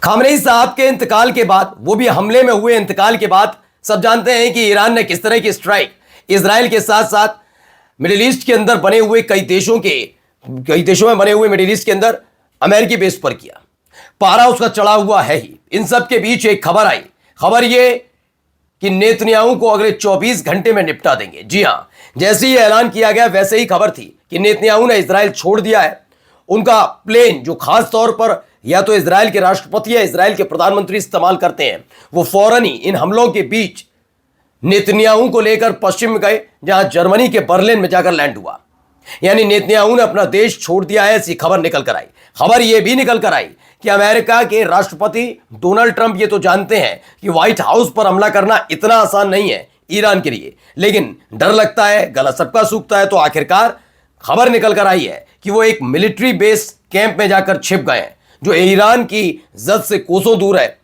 Khamenei साहब के इंतकाल के बाद, वो भी हमले में हुए इंतकाल के बाद, सब जानते हैं कि ईरान ने किस तरह की स्ट्राइक इजराइल के साथ साथ मिडिल ईस्ट के अंदर बने हुए कई देशों में बने हुए मिडिल ईस्ट के अंदर अमेरिकी बेस पर किया। पारा उसका चढ़ा हुआ है ही। इन सब के बीच एक खबर आई, खबर ये कि नेतन्याहू को अगले 24 घंटे में निपटा देंगे। जी हां, जैसे ही ऐलान किया गया वैसे ही खबर थी कि नेतन्याहू ने इजराइल छोड़ दिया है। उनका प्लेन जो खास तौर पर या तो इजराइल के राष्ट्रपति या इजराइल के प्रधानमंत्री इस्तेमाल करते हैं, वो फौरन ही इन हमलों के बीच नेतन्याहू को लेकर पश्चिम में गए, जहां जर्मनी के बर्लिन में जाकर लैंड हुआ। यानी नेतन्याहू ने अपना देश छोड़ दिया है, ऐसी खबर निकल कर आई। खबर यह भी निकल कर आई कि अमेरिका के राष्ट्रपति डोनाल्ड ट्रंप ये तो जानते हैं कि व्हाइट हाउस पर हमला करना इतना आसान नहीं है ईरान के लिए, लेकिन डर लगता है, गला सबका सूखता है। तो आखिरकार खबर निकल कर आई है कि वो एक मिलिट्री बेस कैंप में जाकर छिप गए हैं, जो ईरान की जद से कोसों दूर है।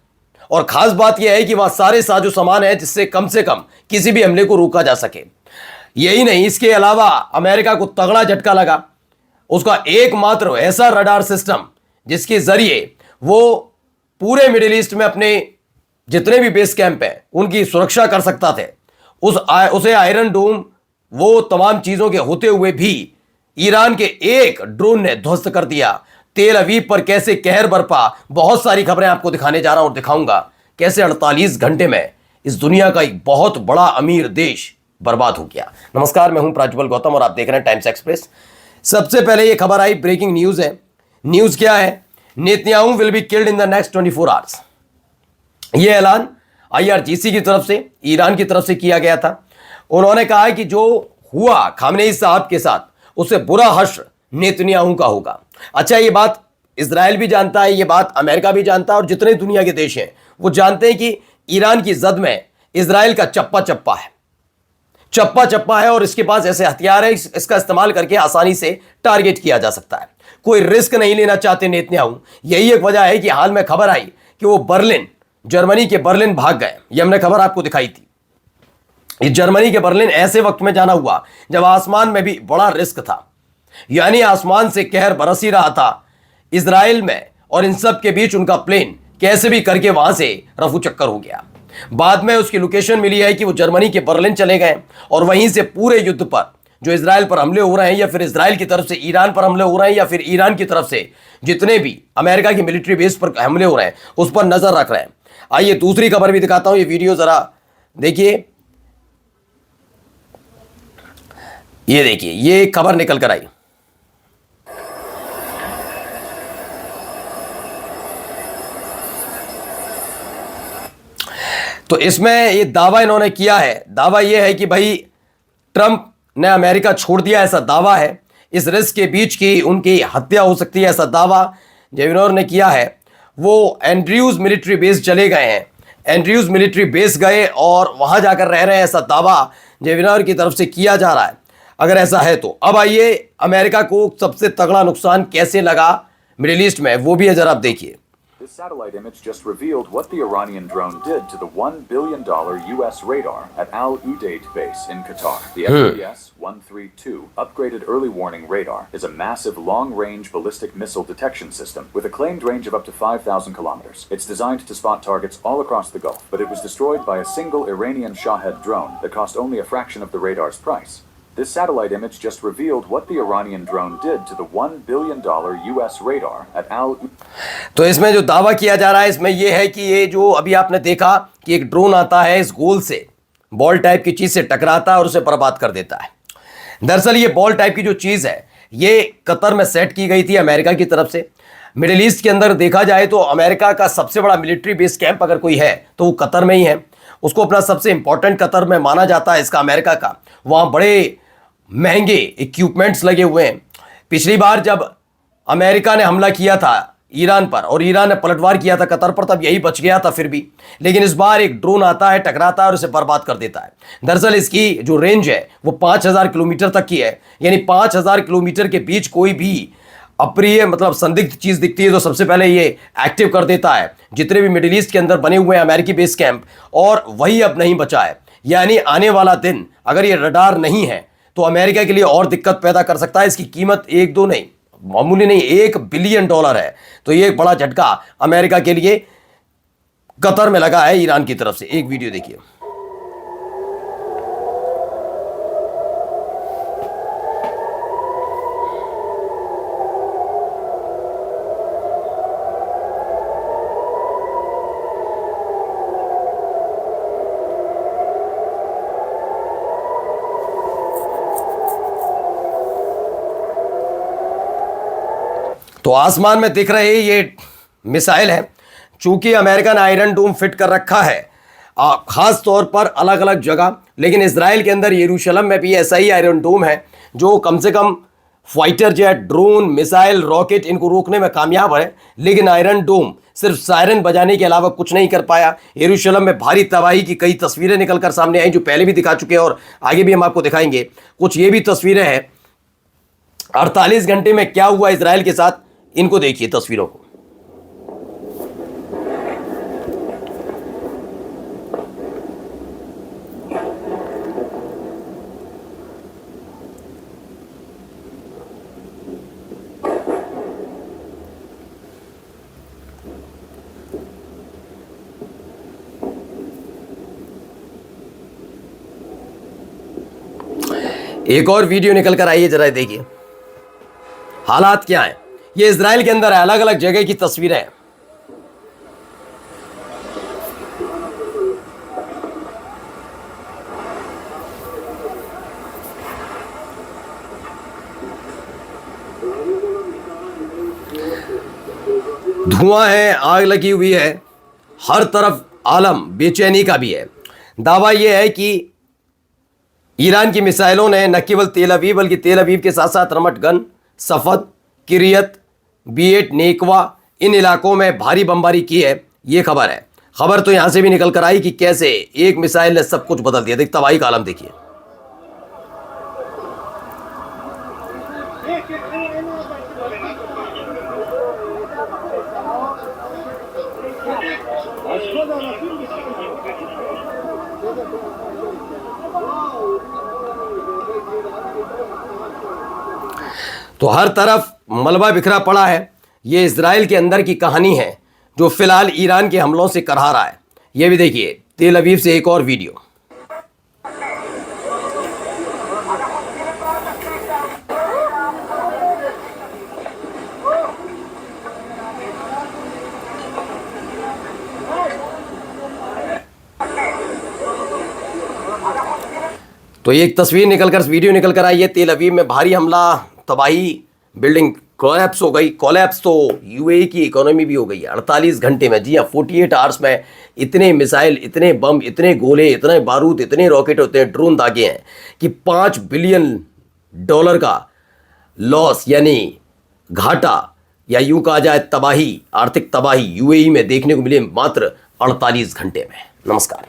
और खास बात यह है कि वहां सारे साजो सामान है जिससे कम से कम किसी भी हमले को रोका जा सके। यही नहीं, इसके अलावा अमेरिका को तगड़ा झटका लगा। उसका एकमात्र ऐसा रडार सिस्टम जिसके जरिए वो पूरे मिडिल ईस्ट में अपने जितने भी बेस कैंप हैं उनकी सुरक्षा कर सकता थे, उसे आयरन डोम, वो तमाम चीजों के होते हुए भी ईरान के एक ड्रोन ने ध्वस्त कर दिया। तेल अवीव पर कैसे कहर बरपा, बहुत सारी खबरें आपको दिखाने जा रहा हूं और दिखाऊंगा कैसे 48 घंटे में इस दुनिया का एक बहुत बड़ा अमीर देश बर्बाद हो गया। नमस्कार, मैं हूं प्राज्वल गौतम और आप देख रहे हैं टाइम्स एक्सप्रेस। सबसे पहले यह खबर आई, ब्रेकिंग न्यूज है। न्यूज क्या है? Netanyahu will be killed in the next 24 hours. यह ऐलान IRGC की तरफ से, ईरान की तरफ से किया गया था। उन्होंने कहा कि जो हुआ खामनेई साहब के साथ, उससे बुरा हश्र नेतन्याहू का होगा। अच्छा, ये बात इजराइल भी जानता है, ये बात अमेरिका भी जानता है और जितने दुनिया के देश हैं वो जानते हैं कि ईरान की जद में इजराइल का चप्पा चप्पा है और इसके पास ऐसे हथियार है, इसका इस्तेमाल करके आसानी से टारगेट किया जा सकता है। कोई रिस्क नहीं लेना चाहते नेतन्याहू। यही एक वजह है कि हाल में खबर आई कि वो बर्लिन, जर्मनी के बर्लिन भाग गए। ये हमने खबर आपको दिखाई थी। ये जर्मनी के बर्लिन ऐसे वक्त में जाना हुआ जब आसमान में भी बड़ा रिस्क था, यानी आसमान से कहर बरस ही रहा था इजराइल में, और इन सब के बीच उनका प्लेन कैसे भी करके वहां से रफू चक्कर हो गया। बाद में उसकी लोकेशन मिली है कि वो जर्मनी के बर्लिन चले गए और वहीं से पूरे युद्ध पर जो इजराइल पर हमले हो रहे हैं, या फिर इजराइल की तरफ से ईरान पर हमले हो रहे हैं, या फिर ईरान की तरफ से जितने भी अमेरिका की मिलिट्री बेस पर हमले हो रहे हैं, उस पर नजर रख रहे हैं। आइए दूसरी खबर भी दिखाता हूं, ये वीडियो जरा देखिए। ये देखिए, ये खबर निकल कर आई। तो इसमें ये दावा इन्होंने किया है, दावा ये है कि भाई ट्रंप ने अमेरिका छोड़ दिया, ऐसा दावा है। इस रिस्क के बीच की उनकी हत्या हो सकती है, ऐसा दावा जेविनोर ने किया है। वो एंड्रयूज मिलिट्री बेस चले गए हैं, एंड्रयूज मिलिट्री बेस गए और वहां जाकर रह रहे हैं, ऐसा दावा जेविनोर की तरफ से किया जा रहा है। अगर ऐसा है तो अब आइए अमेरिका को सबसे तगड़ा नुकसान कैसे लगा मिडिल ईस्ट में, वो भी है, जरा आप देखिए। This satellite image just revealed what the Iranian drone did to the $1 billion U.S. radar at Al Udeid base in Qatar. The FBS-132 upgraded early warning radar is a massive long-range ballistic missile detection system with a claimed range of up to 5,000 kilometers. It's designed to spot targets all across the Gulf, but it was destroyed by a single Iranian Shahed drone that cost only a fraction of the radar's price. This satellite image just revealed what the Iranian drone did to the $1 billion U.S. radar at Al. तो इसमें जो दावा किया जा रहा है इसमें यह है कि ये जो अभी आपने देखा कि एक ड्रोन आता है, इस गोल से बॉल टाइप की चीज से टकराता है और उसे बर्बाद कर देता है। दरअसल ये बॉल टाइप की जो चीज है ये कतर में सेट की गई थी अमेरिका की तरफ से। मिडिल ईस्ट के अंदर देखा जाए तो अमेरिका का सबसे बड़ा मिलिट्री बेस कैंप अगर कोई है तो वो कतर में ही है। उसको अपना सबसे इंपॉर्टेंट कतर में माना जाता है इसका, अमेरिका का। वहाँ बड़े महंगे इक्विपमेंट्स लगे हुए हैं। पिछली बार जब अमेरिका ने हमला किया था ईरान पर और ईरान ने पलटवार किया था कतर पर, तब यही बच गया था फिर भी। लेकिन इस बार एक ड्रोन आता है, टकराता है और इसे बर्बाद कर देता है। दरअसल इसकी जो रेंज है वो 5000 किलोमीटर तक की है, यानी 5000 किलोमीटर के बीच कोई भी अप्रिय मतलब संदिग्ध चीज दिखती है तो सबसे पहले ये एक्टिव कर देता है जितने भी मिडिल ईस्ट के अंदर बने हुए हैं अमेरिकी बेस कैंप। और वही अब नहीं बचा है, यानी आने वाला दिन अगर ये रडार नहीं है तो अमेरिका के लिए और दिक्कत पैदा कर सकता है। इसकी कीमत 1-2 नहीं, मामूली नहीं, $1 बिलियन है। तो ये एक बड़ा झटका अमेरिका के लिए कतर में लगा है ईरान की तरफ से। एक वीडियो देखिए। तो आसमान में दिख रहे ये मिसाइल है। चूंकि अमेरिकन आयरन डोम फिट कर रखा है खास तौर पर अलग अलग जगह, लेकिन इजराइल के अंदर यरूशलेम में भी ऐसा ही आयरन डोम है जो कम से कम fighter jet, drone, missile, rocket इनको रोकने में कामयाब है। लेकिन आयरन डोम सिर्फ सायरन बजाने के अलावा कुछ नहीं कर पाया। यरूशलेम में भारी तबाही की कई तस्वीरें निकलकर सामने आई जो पहले भी दिखा चुके हैं और आगे भी हम आपको दिखाएंगे। कुछ ये भी तस्वीरें हैं 48 घंटे में क्या हुआ इजराइल के साथ, इनको देखिए तस्वीरों को। एक और वीडियो निकल कर आई है, जरा देखिए हालात क्या है। ये इजराइल के अंदर है, अलग अलग जगह की तस्वीरें हैं। धुआं है, आग लगी हुई है, हर तरफ आलम बेचैनी का भी है। दावा यह है कि ईरान की मिसाइलों ने न केवल तेल अवीव बल्कि तेल अवीव के साथ साथ रमटगन, सफद, किरियत, बिएट, नेकवा इन इलाकों में भारी बमबारी की है। ये खबर है। खबर तो यहां से भी निकल कर आई कि कैसे एक मिसाइल ने सब कुछ बदल दिया। देखिए तबाही का आलम देखिए। तो हर तरफ मलबा बिखरा पड़ा है। ये इजराइल के अंदर की कहानी है जो फिलहाल ईरान के हमलों से करहा रहा है। ये भी देखिए तेल अवीव से एक और वीडियो। तो ये एक तस्वीर निकलकर, वीडियो निकलकर आई है। तेल अवीव में भारी हमला, तबाही, बिल्डिंग कोलैप्स हो गई। कोलैप्स तो यूएई की इकोनॉमी भी हो गई है 48 घंटे में। जी हाँ, 48 आवर्स में इतने मिसाइल, इतने बम, इतने गोले, इतने बारूद, इतने रॉकेट होते हैं, ड्रोन दागे हैं कि $5 बिलियन का लॉस यानी घाटा या यूं कहा जाए तबाही, आर्थिक तबाही यूएई में देखने को मिले मात्र 48 घंटे में। नमस्कार।